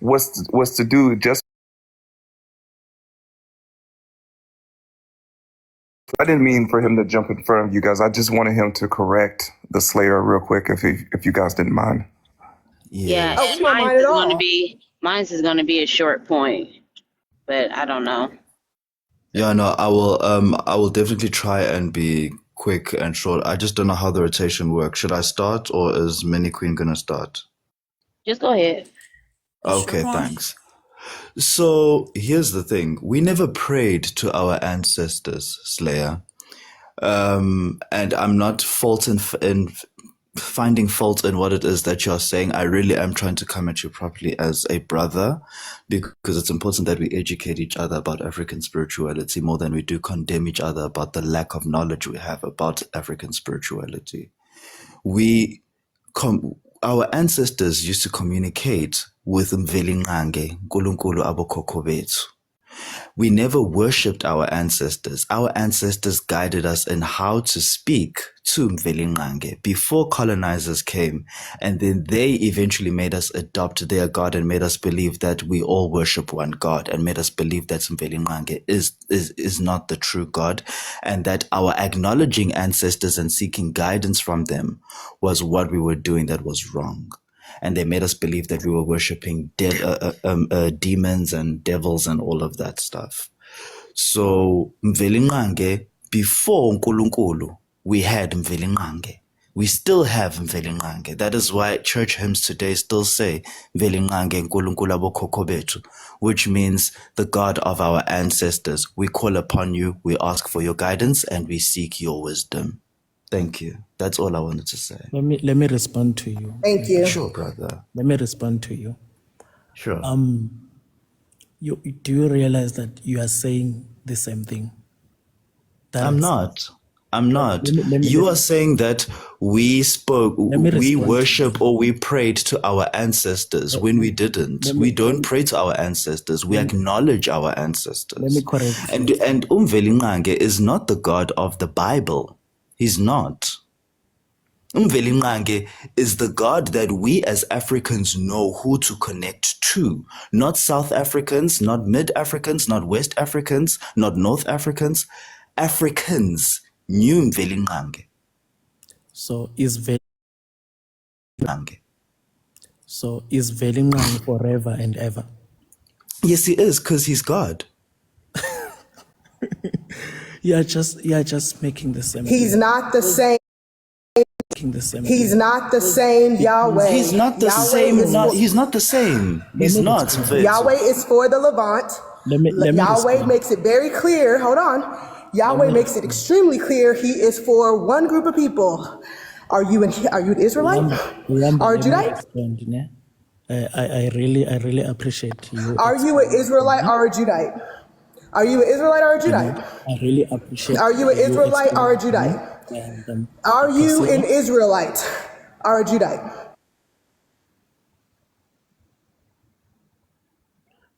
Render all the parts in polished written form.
was to do just. I didn't mean for him to jump in front of you guys. I just wanted him to correct the Slayer real quick, if you guys didn't mind. Yeah, Oh, and we don't mind at all. mine's is gonna be a short point, but I don't know. Yeah, no, I will definitely try and be quick and short. I just don't know how the rotation works. Should I start or is Mini Queen gonna start? Just go ahead. Okay, thanks. So here's the thing. We never prayed to our ancestors, Slayer. And I'm not finding fault in what it is that you're saying. I really am trying to come at you properly as a brother, because it's important that we educate each other about African spirituality more than we do condemn each other about the lack of knowledge we have about African spirituality. Our ancestors used to communicate with Mvelingange, Nkulunkulu abokhokho bethu. We never worshipped our ancestors. Our ancestors guided us in how to speak to Mvelingange before colonizers came. And then they eventually made us adopt their God and made us believe that we all worship one God and made us believe that Mvelingange is not the true God, and that our acknowledging ancestors and seeking guidance from them was what we were doing that was wrong. And they made us believe that we were worshipping demons and devils and all of that stuff. So Mvelingange, before Nkulunkulu, we had Mvelingange. We still have Mvelingange. That is why church hymns today still say Mvelingange Nkulunkulu abokhokho bethu, which means the God of our ancestors. We call upon you, we ask for your guidance, and we seek your wisdom. Thank you. That's all I wanted to say. Let me respond to you. Thank you. Sure, brother. Let me respond to you. Sure. Do you realize that you are saying the same thing? I'm not. Let me You are saying that we worship or we prayed to our ancestors when we didn't. We don't pray to our ancestors. We acknowledge our ancestors. Let me correct you. And Mvelingange is not the God of the Bible. He's not. Mvelingange is the God that we as Africans know who to connect to. Not South Africans, not Mid Africans, not West Africans, not North Africans. Africans knew Mvelingange. So is Mvelingange forever and ever? Yes, he is, because he's God. You are just making the same. He's not the same. He's not the same Yahweh. He's not the Yahweh same. He's not the same. He's not. Yahweh is for the Levant. Yahweh makes it very clear. Hold on. Yahweh makes it extremely clear he is for one group of people. Are you an Israelite? Are you Judite? I really appreciate you. Are you an Israelite or a Judite? Are you an Israelite or a Judite? I really appreciate. Are you an Israelite or a Judite? Are you an Israelite or a Judite?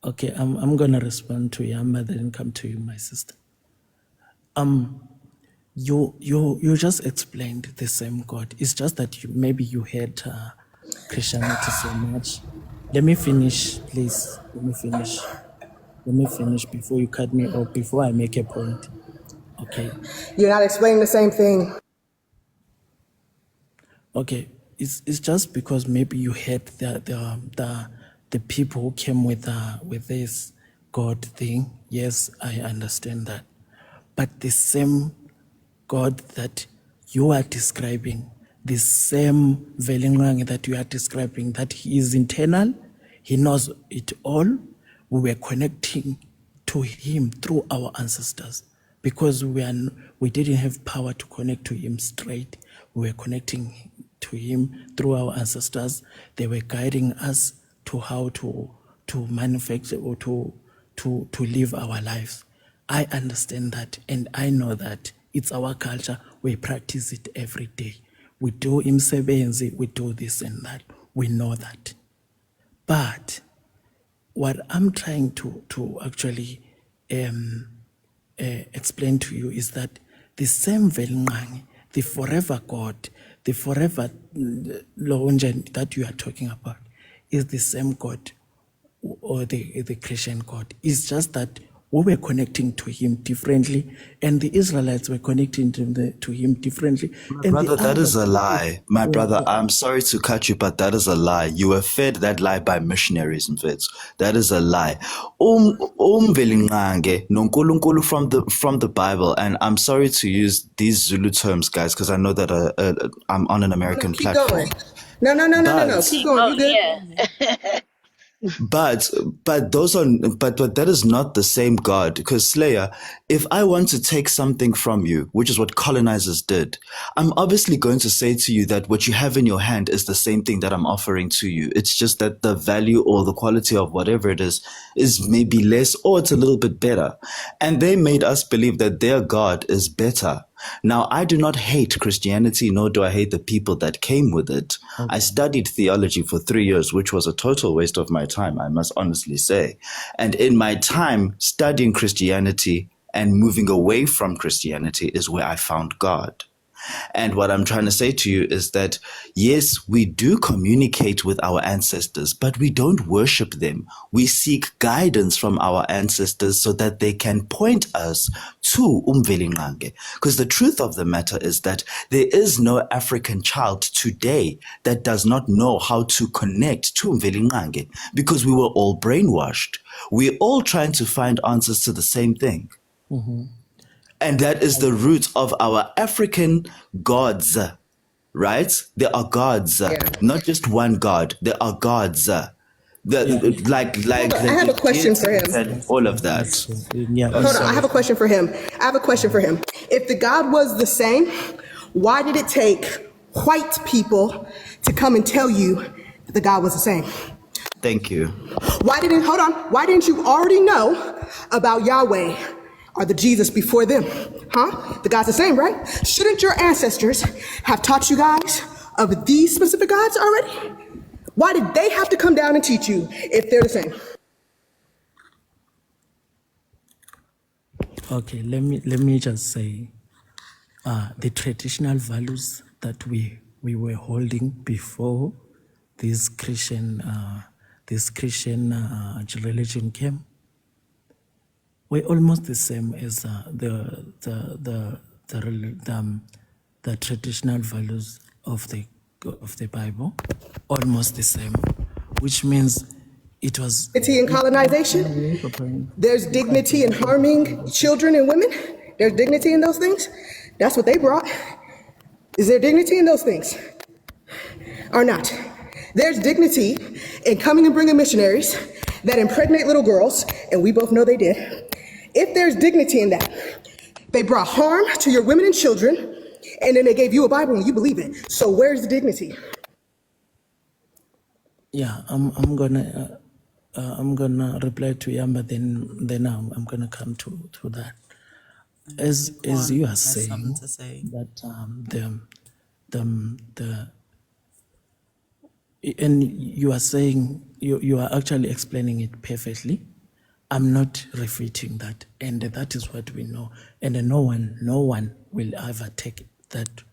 Okay, I'm gonna respond to Yamba, then come to you, my sister. You just explained the same God. It's just that maybe you hate Christianity so much. Let me finish, please. Let me finish before you cut me off, before I make a point. Okay. You're not explaining the same thing. Okay. It's just because maybe you hate the people who came with this God thing. Yes, I understand that. But the same God that you are describing, the same Velingang that you are describing, that he is internal, he knows it all. We were connecting to him through our ancestors because we didn't have power to connect to him straight. We were connecting to him through our ancestors. They were guiding us to how to manufacture or to live our lives. I understand that, and I know that it's our culture. We practice it every day. We do imsebenzi, we do this and that. We know that. But what I'm trying to actually explain to you is that the same Velingang, the forever God, the forever Loonjan that you are talking about, is the same God or the Christian God. It's just that we were connecting to him differently, and the Israelites were connecting to him differently. My And the brother, that is other a lie. My brother, oh, I'm sorry to cut you, but that is a lie. You were fed that lie by missionaries, mfethu. That is a lie. Velingqange noNkulunkulu from the Bible, and I'm sorry to use these Zulu terms, guys, because I know that I'm on an American Keep going. platform. No. But Keep going. Oh You good? yeah. but those are but that is not the same God, because Slayer, if I want to take something from you, which is what colonizers did, I'm obviously going to say to you that what you have in your hand is the same thing that I'm offering to you. It's just that the value or the quality of whatever it is maybe less, or it's a little bit better. And they made us believe that their God is better. Now, I do not hate Christianity, nor do I hate the people that came with it. I studied theology for 3 years, which was a total waste of my time, I must honestly say. And in my time studying Christianity and moving away from Christianity is where I found God. And what I'm trying to say to you is that, yes, we do communicate with our ancestors, but we don't worship them. We seek guidance from our ancestors so that they can point us to Umvelinqange. Because the truth of the matter is that there is no African child today that does not know how to connect to Umvelinqange, because we were all brainwashed. We're all trying to find answers to the same thing. And that is the root of our African gods, right? There are gods, not just one God. There are gods, like I have a the question for deities him. and all of that. yeah, Hold on, I have a question for him. If the God was the same, why did it take white people to come and tell you that the God was the same? Thank you. Why didn't you already know about Yahweh or the Jesus before them? Huh? The God's the same, right? Shouldn't your ancestors have taught you guys of these specific gods already? Why did they have to come down and teach you if they're the same? Okay, let me just say, the traditional values that we were holding before this Christian religion came were almost the same as the traditional values of the Bible, almost the same, which means it was Dignity in colonization? There's dignity in harming children and women? There's dignity in those things? That's what they brought. Is there dignity in those things? Or not? There's dignity in coming and bringing missionaries that impregnate little girls, and we both know they did. If there's dignity in that, they brought harm to your women and children, and then they gave you a Bible and you believe it. So where's the dignity? Yeah, I'm gonna reply to Yamba, then I'm gonna come to that. As you are saying that the and you are saying you are actually explaining it perfectly. I'm not refuting that, and that is what we know, and no one will ever take that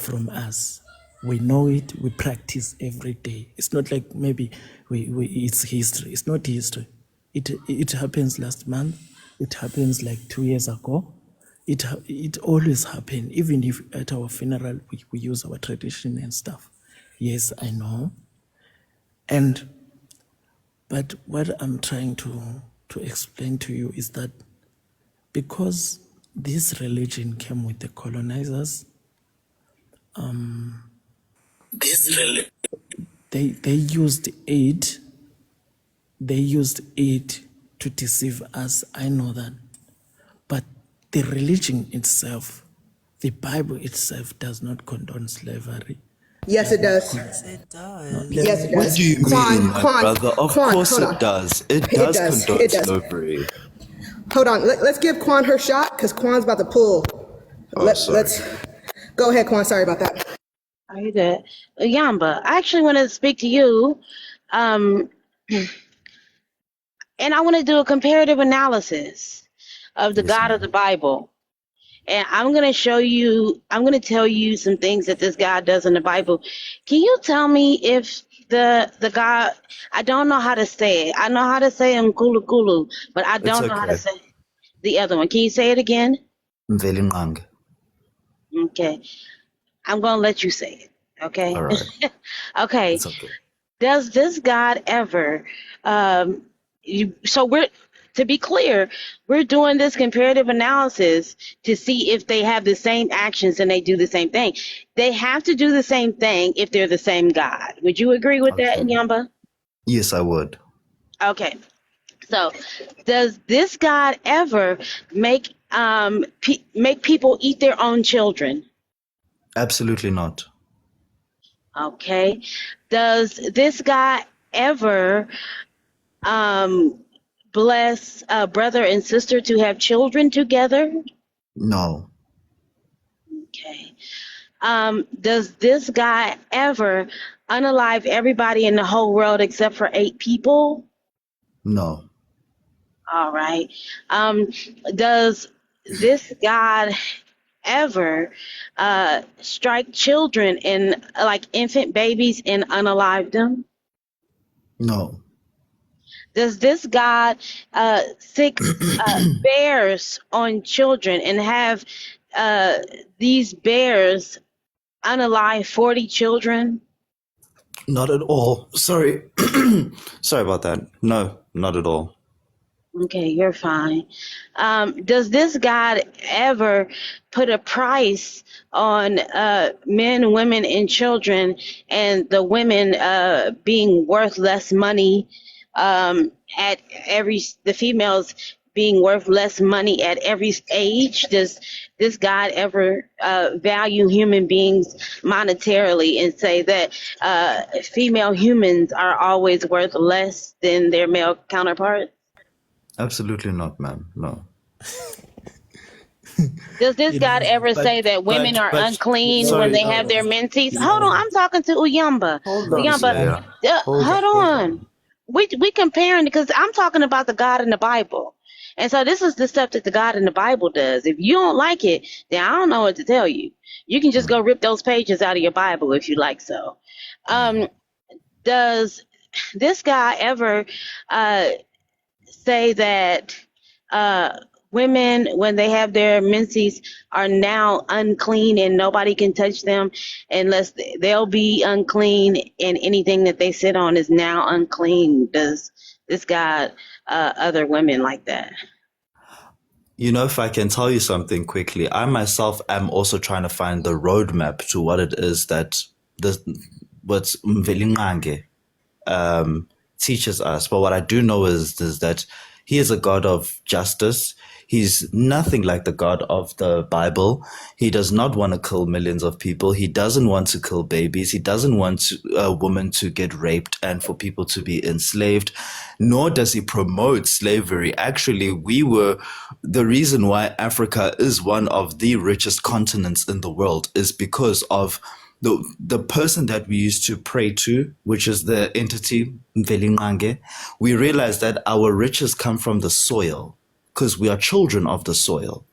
from us. We know it. We practice every day. It's not like maybe it's history. It's not history. It happens last month. It happens like 2 years ago. It always happens. Even if at our funeral we use our tradition and stuff. Yes, I know. But what I'm trying to explain to you is that because this religion came with the colonizers, they used it. They used it to deceive us. I know that. But the religion itself, the Bible itself, does not condone slavery. Yes, it does. Yes, it does. Yes, it What does. do you mean, my brother? Of course hold it on. does. It does condone It does. slavery. Hold on. Let's give Quan her shot because Quan's about to pull. Sorry. Let's go ahead, Quan. Sorry about that. Are you good? Yamba, I actually want to speak to you. And I want to do a comparative analysis of the God of the Bible. And I'm going to tell you some things that this God does in the Bible. Can you tell me if the God. I don't know how to say it. I know how to say Nkulu Kulu, but I It's don't know how to okay. say the other one. Can you say it again? Mvelinqangi. Okay. I'm gonna let you say it. Okay. All right. Okay. It's okay. Does this God ever so we're to be clear, we're doing this comparative analysis to see if they have the same actions and they do the same thing. They have to do the same thing if they're the same God. Would you agree with that, Okay. Nyamba? Yes, I would. Okay. So, does this God ever make make people eat their own children? Absolutely not. Okay. Does this God ever bless a brother and sister to have children together? No. Okay. Does this guy ever unalive everybody in the whole world except for 8 people? No. All right. Does this God ever strike children in like infant babies and unalive them? No. Does this God sick bears on children and have these bears unalive 40 children? Not at all. Sorry. Sorry about that. No, not at all. Okay, you're fine. Does this God ever put a price on men, women, and children, and the women being worth less money at the females being worth less money at every age? Does this God ever value human beings monetarily and say that female humans are always worth less than their male counterparts? Absolutely not, ma'am. No. Does this God ever say that women are unclean when sorry. they have their menses? Hold on, I'm talking to Uyamba. Hold on, Uyamba, Slayer. hold on. We comparing because I'm talking about the God in the Bible. And so this is the stuff that the God in the Bible does. If you don't like it, then I don't know what to tell you. You can just go rip those pages out of your Bible if you like so. Does this guy ever say that women, when they have their menses, are now unclean and nobody can touch them unless they'll be unclean and anything that they sit on is now unclean? Does this guy other women like that? You know, if I can tell you something quickly, I myself am also trying to find the roadmap to what it is that what's Mvelinqangi teaches us. But what I do know is that he is a God of justice. He's nothing like the God of the Bible. He does not want to kill millions of people. He doesn't want to kill babies. He doesn't want a woman to get raped and for people to be enslaved, nor does he promote slavery. Actually, the reason why Africa is one of the richest continents in the world is because of the person that we used to pray to, which is the entity Mvelinqangi. We realize that our riches come from the soil because we are children of the soil.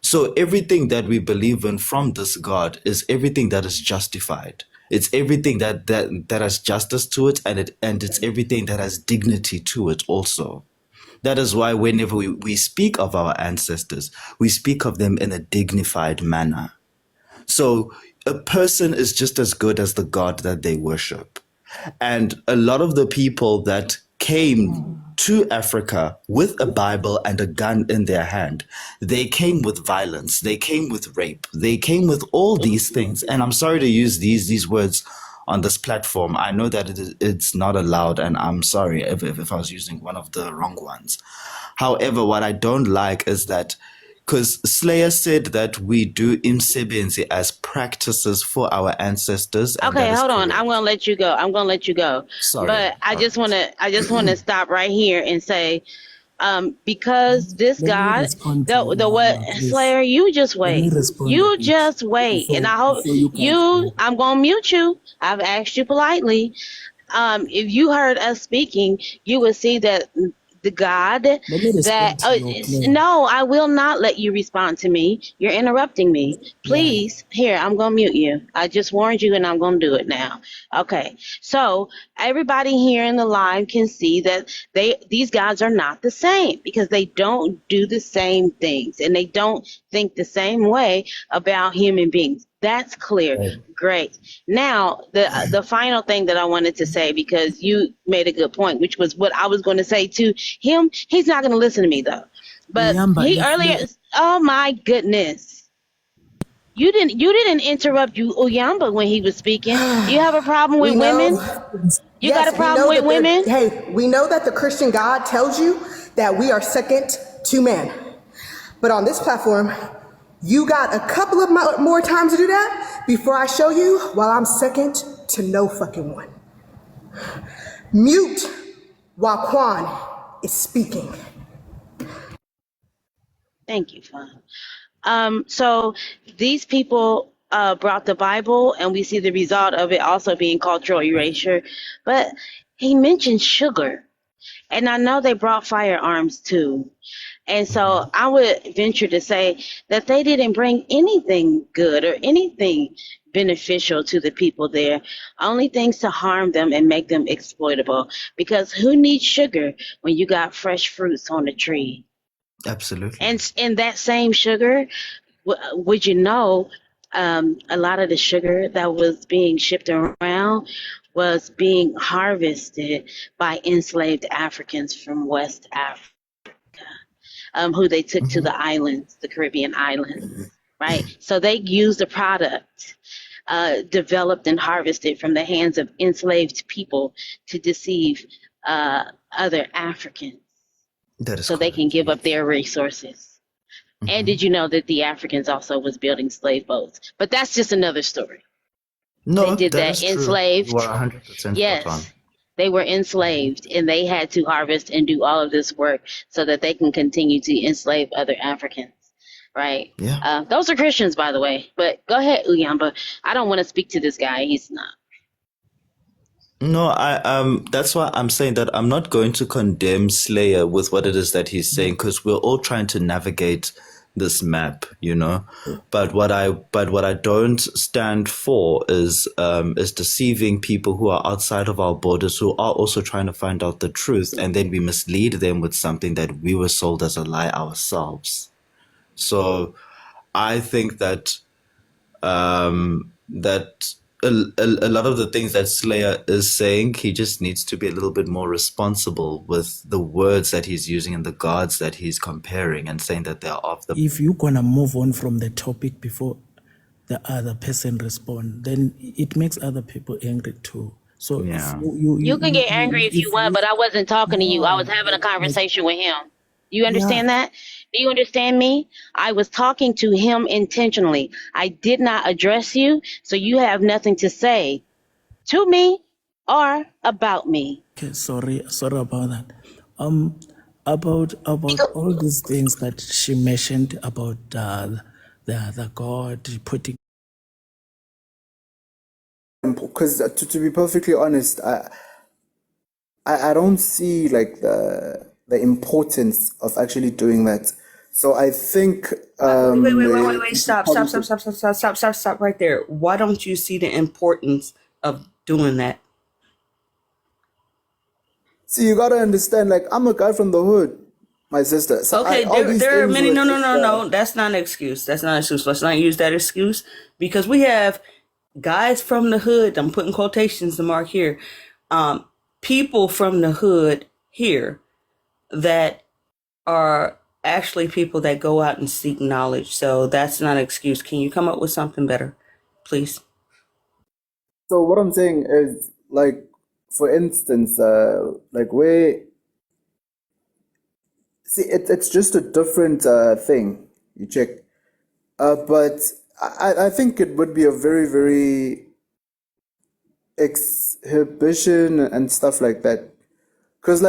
So everything that we believe in from this God is everything that is justified. It's everything that has justice to it, and it's everything that has dignity to it also. That is why whenever we speak of our ancestors, we speak of them in a dignified manner. So a person is just as good as the God that they worship. And a lot of the people that came to Africa with a Bible and a gun in their hand, they came with violence, they came with rape, they came with all these things. And I'm sorry to use these words on this platform. I know that it's not allowed, and I'm sorry if I was using one of the wrong ones. However, what I don't like is that, because Slayer said that we do imsebenzi as practices for our ancestors. And Okay, hold on. Correct. I'm gonna let you go. Sorry. But I just wanna stop right here and say, because this Let me God, respond to the what, please. Slayer, you just Let me wait. respond You a bit just wait. And I hope before you guys go. I'm gonna mute you. I've asked you politely. If you heard us speaking, you would see that the God Let me that, respond to your claim. no, I will not let you respond to me. You're interrupting me. Why? Please, here, I'm going to mute you. I just warned you and I'm going to do it now. Okay. So everybody here in the live can see that these gods are not the same because they don't do the same things and they don't think the same way about human beings. That's clear. Right. Great. Now, the final thing that I wanted to say, because you made a good point, which was what I was going to say to him. He's not going to listen to me though. But Uyamba, he earlier, oh my goodness. You didn't interrupt Uyamba when he was speaking. You have a problem with We women? know, You got a yes, we problem know with that women? hey, we know that the Christian God tells you that we are second to man. But on this platform, you got a couple of more times to do that before I show you while I'm second to no fucking one. Mute while Quan is speaking. Thank you, Fawn. So these people brought the Bible, and we see the result of it also being cultural erasure. But he mentioned sugar, and I know they brought firearms too. And so I would venture to say that they didn't bring anything good or anything beneficial to the people there, only things to harm them and make them exploitable. Because who needs sugar when you got fresh fruits on the tree? Absolutely. And that same sugar, would you know, a lot of the sugar that was being shipped around was being harvested by enslaved Africans from West Africa, who they took to the islands, the Caribbean islands, right? So they used a product developed and harvested from the hands of enslaved people to deceive other Africans That is so they can correct. give up their resources. And did you know that the Africans also was building slave boats? But that's just another story. No, They did that that is true. enslaved. You are 100% spot on. Yes, they were enslaved and they had to harvest and do all of this work so that they can continue to enslave other Africans, right? Yeah. Those are Christians, by the way. But go ahead, Uyamba. I don't want to speak to this guy. He's not. No, that's why I'm saying that I'm not going to condemn Slayer with what it is that he's saying, because we're all trying to navigate this map, you know. But what I don't stand for is deceiving people who are outside of our borders, who are also trying to find out the truth, and then we mislead them with something that we were sold as a lie ourselves. So I think that that a lot of the things that Slayer is saying, he just needs to be a little bit more responsible with the words that he's using and the gods that he's comparing and saying that they're of the... If you're going to move on from the topic before the other person respond, then it makes other people angry too. So Yeah. You can get angry if you want, but I wasn't talking to you. I was having a conversation with him. You understand that? Do you understand me? I was talking to him intentionally. I did not address you, so you have nothing to say to me or about me. Okay, sorry about that. About all these things that she mentioned about the God putting. Because to be perfectly honest, I don't see like the importance of actually doing that. So I think wait. Stop right there. Why don't you see the importance of doing that? See, you gotta understand, like, I'm a guy from the hood, my sister. So Okay, all these there are things many. were No. just, That's not an excuse. That's not an excuse. Let's not use that excuse, because we have guys from the hood. I'm putting quotations to mark here. People from the hood here that are actually people that go out and seek knowledge. So that's not an excuse. Can you come up with something better, please? So what I'm saying is, like, for instance, like where, see, it's just a different thing. You check, but I think it would be a very, very exhibition and stuff like that. Because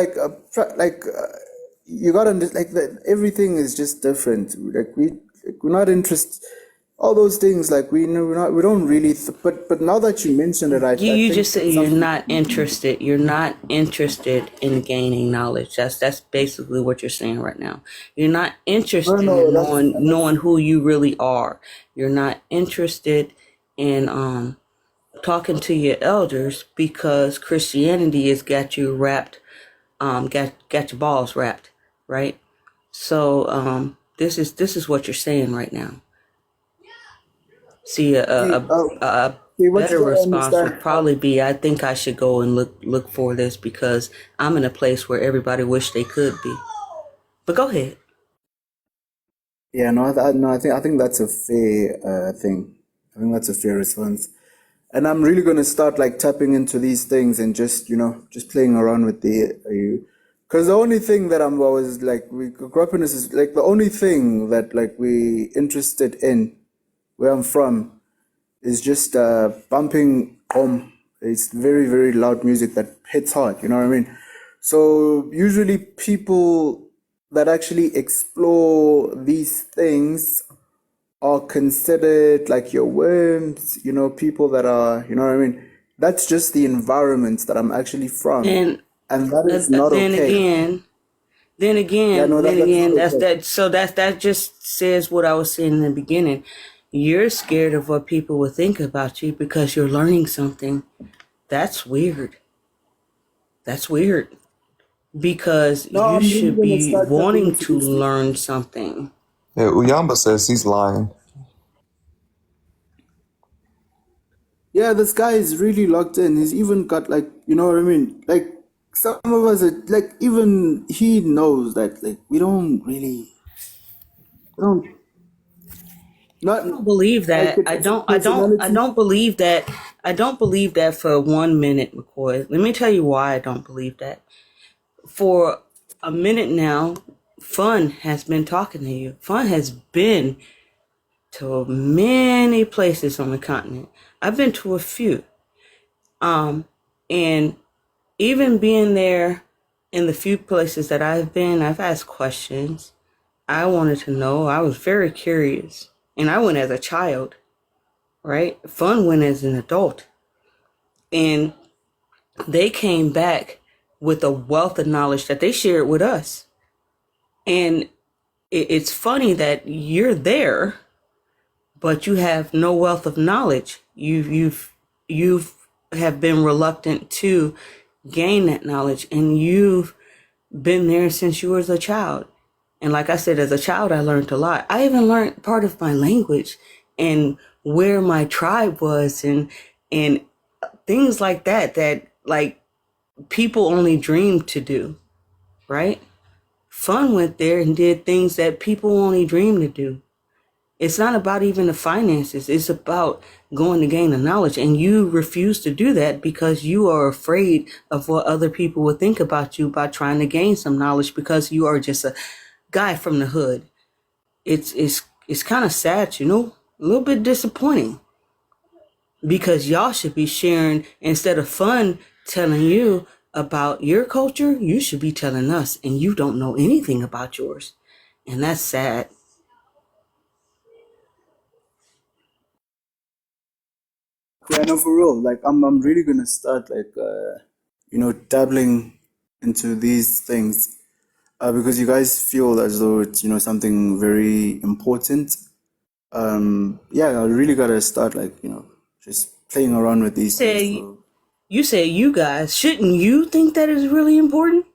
you gotta like that everything is just different. Like we're not interested. all those things. Like we don't really. But now that you mentioned it, I You think just said it's you're something. not interested. You're not interested in gaining knowledge. That's basically what you're saying right now. You're not No, interested no, in that's knowing who you really are. You're not interested in talking to your elders because Christianity has got you wrapped, got your balls wrapped, right? So this is what you're saying right now. See, see. a See what you better gotta response would understand. probably be, I think I should go and look for this because I'm in a place where everybody wish they could be. But go ahead. Yeah, no, I think that's a fair thing. I think that's a fair response. And I'm really gonna start like tapping into these things and just just playing around with because the only thing that I was like we grew up in this is like the only thing that like we interested in where I'm from is just bumping home. It's very, very loud music that hits hard, you know what I mean? So usually people that actually explore these things are considered like your worms, people that are, you know what I mean? That's just the environment that I'm actually from. And And that is not then okay. again, Yeah, no, that's not that's okay. that. So that just says what I was saying in the beginning. You're scared of what people will think about you because you're learning something. That's weird. That's weird because No, you I'm really should gonna be start tapping wanting into to these things. learn something. Yeah, Uyamba says he's lying. Yeah, this guy is really locked in. He's even got like, you know what I mean? Like some of us, like even he knows that like we don't, not I don't believe like that. it's a personality. I don't believe that for 1 minute, McCoy. Let me tell you why I don't believe that. For a minute now, Fun has been talking to you. Fun has been to many places on the continent. I've been to a few. And even being there in the few places that I've been, I've asked questions. I wanted to know. I was very curious. And I went as a child, right? Fun went as an adult. And they came back with a wealth of knowledge that they shared with us. And it's funny that you're there, but you have no wealth of knowledge. You've have been reluctant to gain that knowledge, and you've been there since you was a child. And like I said, as a child, I learned a lot. I even learned part of my language and where my tribe was and things like that like people only dream to do, right? Fun went there and did things that people only dream to do. It's not about even the finances. It's about going to gain the knowledge. And you refuse to do that because you are afraid of what other people will think about you by trying to gain some knowledge because you are just a guy from the hood. It's kind of sad, a little bit disappointing because y'all should be sharing instead of Fun telling you about your culture, you should be telling us and you don't know anything about yours. And that's sad. Yeah, no, for real. Like I'm really gonna start like dabbling into these things because you guys feel as though it's something very important. Yeah, I really gotta start like just playing around with these things. Say you say you guys, shouldn't you think that is really important?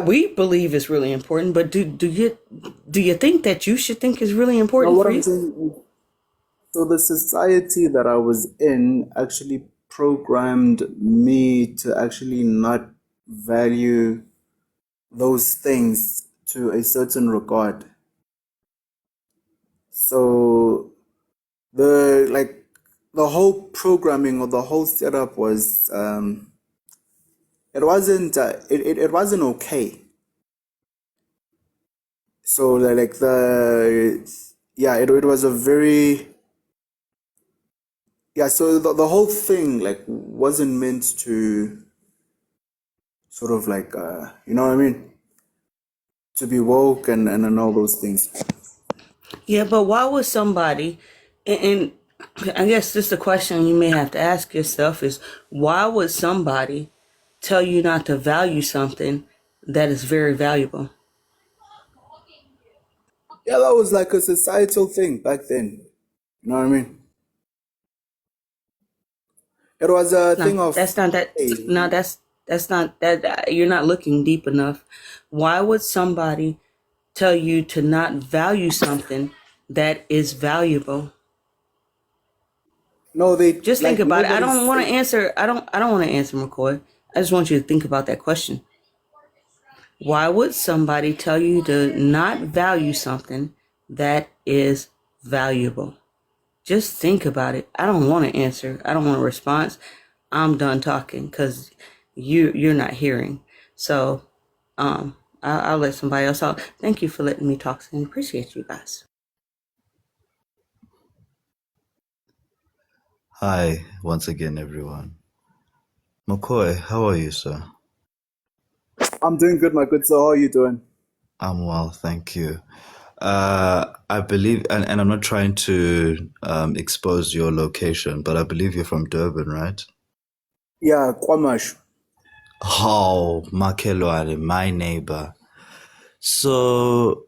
We believe it's really important, but do you think that you should think is really Now, important what for I'm you? saying is, so the society that I was in actually programmed me to actually not value those things to a certain regard. So the whole programming or the whole setup was it wasn't okay. So like the yeah it was a very yeah so the whole thing like wasn't meant to sort of like you know what I mean, to be woke and all those things. Yeah, but why would somebody, and I guess this is the question you may have to ask yourself is, why would somebody tell you not to value something that is very valuable? Yeah, that was like a societal thing back then. You know what I mean? It was a No, thing of, that's not that. hey, No, that's not that. You're not looking deep enough. Why would somebody tell you to not value something that is valuable? no, they Just think like about it. I nobody don't want to said. answer. I don't want to answer, McCoy. I just want you to think about that question. Why would somebody tell you to not value something that is valuable? Just think about it. I don't want to answer. I don't want a response. I'm done talking because you're not hearing. So I'll let somebody else out. Thank you for letting me talk. I appreciate you guys. Hi, once again, everyone. McCoy, how are you, sir? I'm doing good, my good sir. How are you doing? I'm well, thank you. I believe, and I'm not trying to expose your location, but I believe you're from Durban, right? Yeah, Kwamash. Oh, Makelwane, my neighbor. So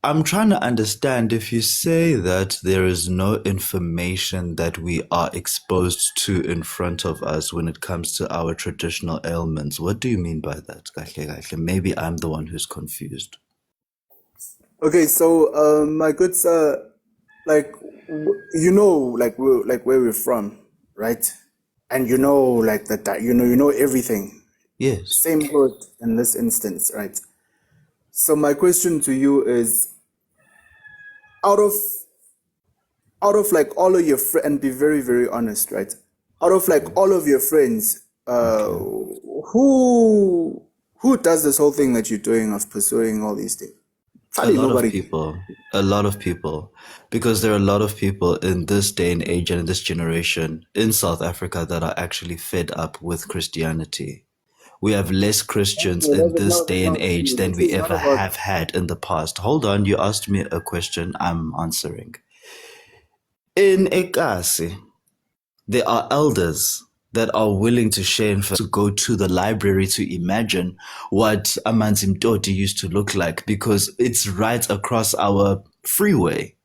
I'm trying to understand if you say that there is no information that we are exposed to in front of us when it comes to our traditional ailments. What do you mean by that? Kahle, kahle. Maybe I'm the one who's confused. Okay, so my good sir, like you know, like where we're from, right? And you know, like that, you know everything. Yes. Same word in this instance, right? So my question to you is, out of like all of your friends, and be very very honest, right? Out of like all of your friends, Okay. who does this whole thing that you're doing of pursuing all these things? A Probably lot of nobody. people. A lot of people. Because there are a lot of people in this day and age and in this generation in South Africa that are actually fed up with Christianity. We have less Christians in this day and age No, than this we is not ever about. have had in the past. Hold on, you asked me a question, I'm answering. In Ekasi, there are elders that are willing to share to go to the library to imagine what Amanzi Mtoti used to look like because it's right across our freeway.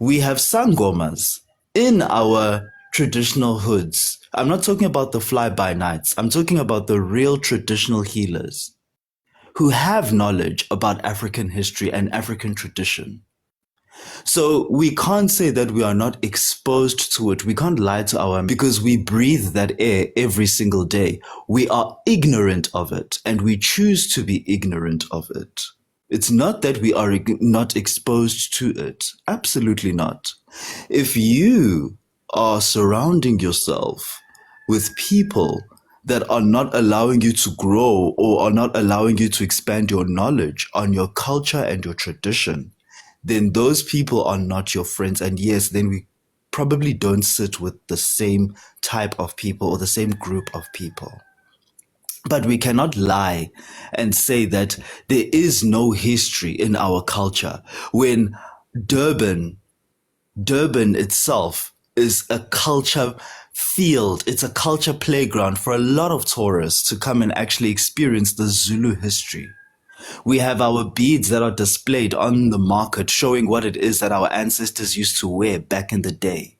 We have sangomas in our traditional hoods. I'm not talking about the fly-by-nights. I'm talking about the real traditional healers who have knowledge about African history and African tradition. So we can't say that we are not exposed to it. We can't lie to our because we breathe that air every single day. We are ignorant of it and we choose to be ignorant of it. It's not that we are not exposed to it. Absolutely not. If you are surrounding yourself with people that are not allowing you to grow or are not allowing you to expand your knowledge on your culture and your tradition, then those people are not your friends. And yes, then we probably don't sit with the same type of people or the same group of people. But we cannot lie and say that there is no history in our culture when Durban itself is a culture field. It's a culture playground for a lot of tourists to come and actually experience the Zulu history. We have our beads that are displayed on the market showing what it is that our ancestors used to wear back in the day.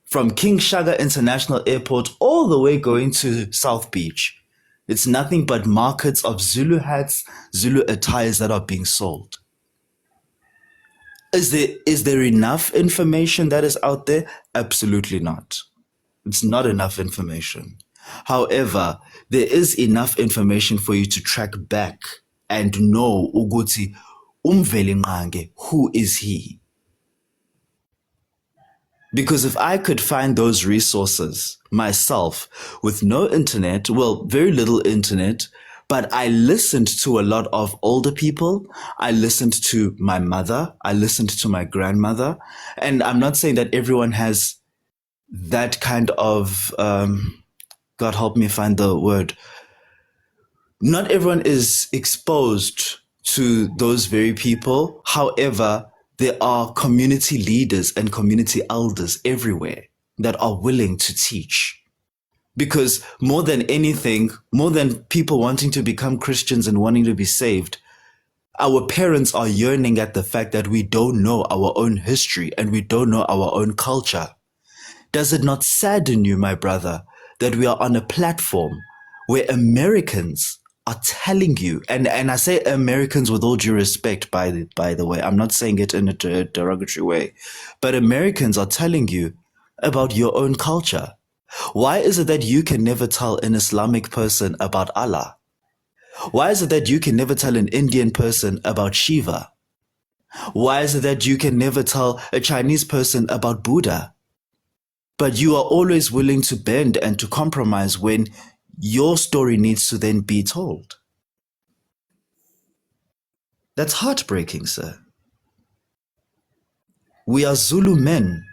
From King Shaka International Airport all the way going to South Beach, it's nothing but markets of Zulu hats, Zulu attires that are being sold. Is there enough information that is out there? Absolutely not. It's not enough information. However, there is enough information for you to track back and know ukuthi umveli who is he? Because if I could find those resources myself with no internet, well, very little internet, but I listened to a lot of older people. I listened to my mother. I listened to my grandmother. And I'm not saying that everyone has that kind of, God help me find the word. Not everyone is exposed to those very people. However, there are community leaders and community elders everywhere that are willing to teach. Because more than anything, more than people wanting to become Christians and wanting to be saved, our parents are yearning at the fact that we don't know our own history and we don't know our own culture. Does it not sadden you, my brother, that we are on a platform where Americans are telling you, and I say Americans with all due respect, by the way, I'm not saying it in a derogatory way, but Americans are telling you about your own culture. Why is it that you can never tell an Islamic person about Allah? Why is it that you can never tell an Indian person about Shiva? Why is it that you can never tell a Chinese person about Buddha? But you are always willing to bend and to compromise when your story needs to then be told. That's heartbreaking, sir. We are Zulu men.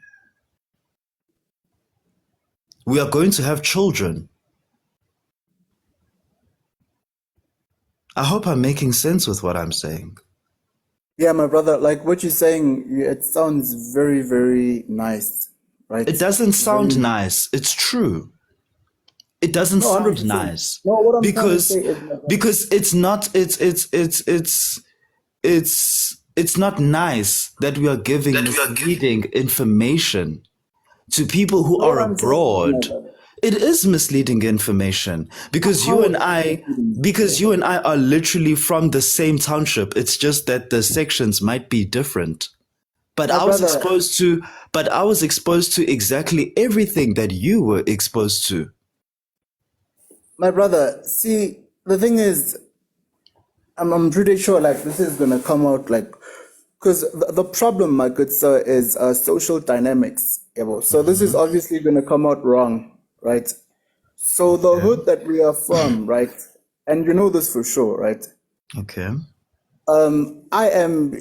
We are going to have children. I hope I'm making sense with what I'm saying. Yeah, my brother, like what you're saying, it sounds very, very nice, right? It doesn't sound nice. It's true. It doesn't sound 100%. nice. No, what I'm trying to because say is because it's not it's not nice that we are giving misleading information to people who are abroad. It is misleading information because you and I are literally from the same township. It's just that the sections might be different. But I was exposed to exactly everything that you were exposed to. my brother, see, the thing is, I'm pretty sure like this is gonna come out like, because the problem, my good sir, is social dynamics. So this is obviously gonna come out wrong, right? So the hood that we are from, right, and you know this for sure, right? Okay. I am,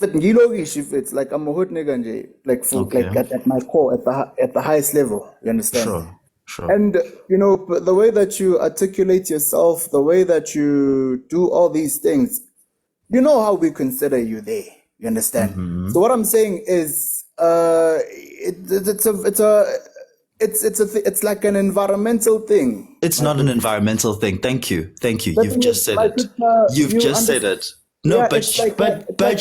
if it's like I'm a hood nigga, nje, like for like at my core, at the highest level. You understand? Sure. And you know the way that you articulate yourself, the way that you do all these things, you know how we consider you there. You understand? So what I'm saying is, it's like an environmental thing. It's not an environmental thing. Thank you. You've just said it. You've just said it. No, Yeah, but it's like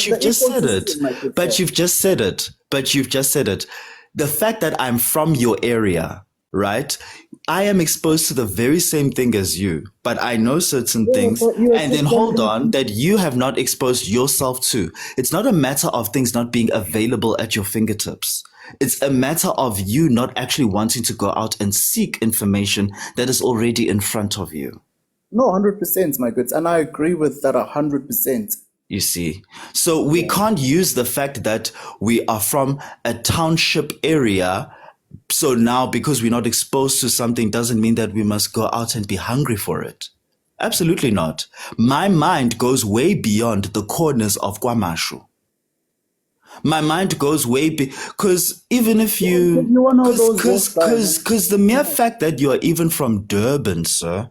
you've just said it. ecosystem, I could But say. you've just said it. But you've just said it. The fact that I'm from your area, right? I am exposed to the very same thing as you, but I know certain things. but you are And then just hold on, that you have not exposed yourself to. It's not a matter of things not being available at your fingertips. It's a matter of you not actually wanting to go out and seek information that is already in front of you. No, 100%, my goods, and I agree with that 100%. You see, so we can't use the fact that we are from a township area. So now, because we're not exposed to something, doesn't mean that we must go out and be hungry for it. Absolutely not. My mind goes way beyond the corners of Kwamashu. My mind goes way because even if you because the mere fact that you are even from Durban, sir,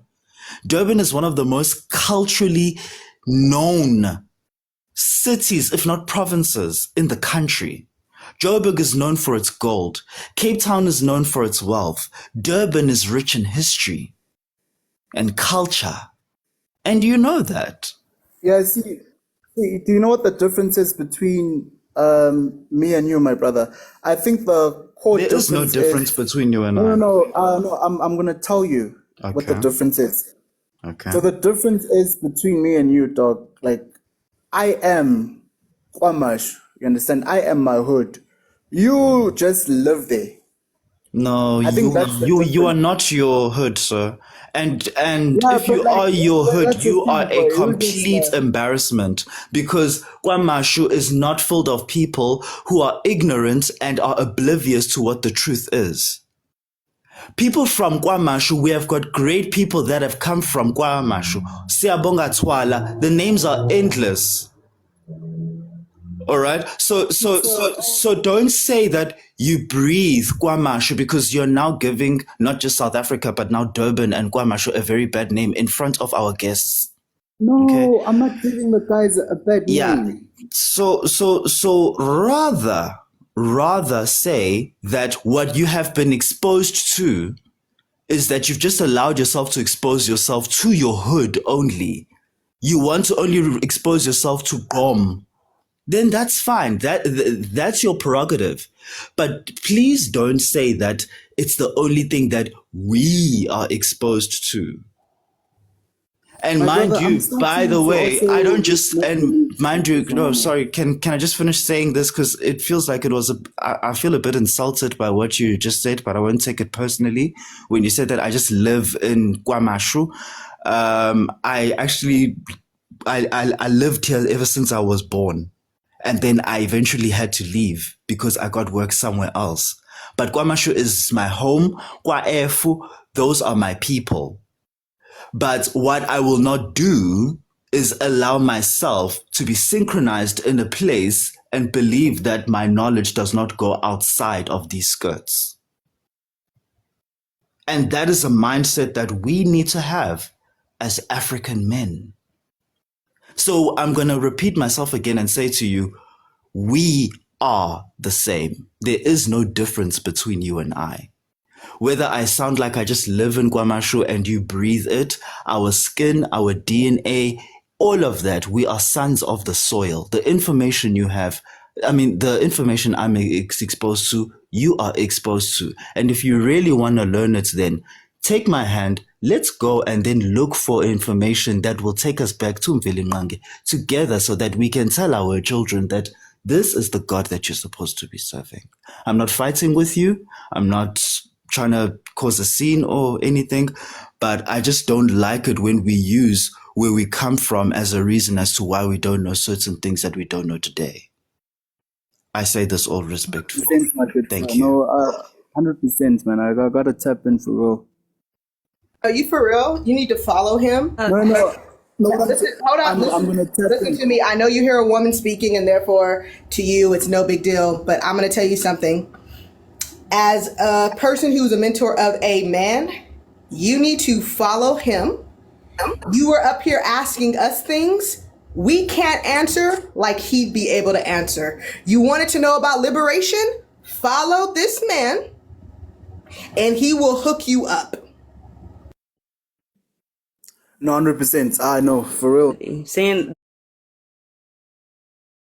Durban is one of the most culturally known cities, if not provinces, in the country. Joburg is known for its gold. Cape Town is known for its wealth. Durban is rich in history and culture. And you know that. Yeah, see, do you know what the difference is between me and you, my brother? I think the core There difference is no difference between you and I. No, I'm gonna tell you what the Okay. difference is. Okay. So the difference is between me and you, dog. Like, I am Kwamash. You understand? I am my hood. You just live there. No, I think that's the you are difference. not your hood, sir. And Yeah, if but you like, are your hood, that's the you thing, are boy. a You just, complete embarrassment because Kwamashu is not filled of people who are ignorant and are oblivious to what the truth is. People from Kwamashu, we have got great people that have come from Kwamashu. Siyabonga Twala, the names are endless. All right. So don't say that you breathe Kwamashu because you're now giving not just South Africa, but now Durban and Kwamashu a very bad name in front of our guests. Okay. No, I'm not giving the guys a bad Yeah. name. So rather say that what you have been exposed to is that you've just allowed yourself to expose yourself to your hood only. You want to only expose yourself to GOM. Then that's fine. That's your prerogative. But please don't say that it's the only thing that we are exposed to. And My mind brother, I'm you, by starting the to way, I also don't just, make and believe mind you, as no, well. sorry, can I just finish saying this? Because it feels like it was, I feel a bit insulted by what you just said, but I won't take it personally. When you said that I just live in KwaMashu, I actually, I lived here ever since I was born. And then I eventually had to leave because I got work somewhere else. But KwaMashu is my home. KwaEfu, those are my people. But what I will not do is allow myself to be synchronized in a place and believe that my knowledge does not go outside of these skirts. And that is a mindset that we need to have as African men. So I'm going to repeat myself again and say to you, we are the same. There is no difference between you and I. Whether I sound like I just live in KwaMashu and you breathe it, our skin, our DNA, all of that, we are sons of the soil. The information you have, the information I'm exposed to, you are exposed to. And if you really want to learn it, then take my hand, let's go and then look for information that will take us back to Mvelinqangi together so that we can tell our children that this is the God that you're supposed to be serving. I'm not fighting with you. I'm not trying to cause a scene or anything, but I just don't like it when we use where we come from as a reason as to why we don't know certain things that we don't know today. I say this all respectfully. Thank you. No, 100%, man. I gotta tap in for real. Are you for real? You need to follow him. No. Listen, hold on. I'm gonna tap Listen in. to me. I know you hear a woman speaking, and therefore to you it's no big deal. But I'm going to tell you something. As a person who's a mentor of a man, you need to follow him. You were up here asking us things we can't answer like he'd be able to answer. You wanted to know about liberation? Follow this man, and he will hook you up. No, 100%. I know, for real. Saying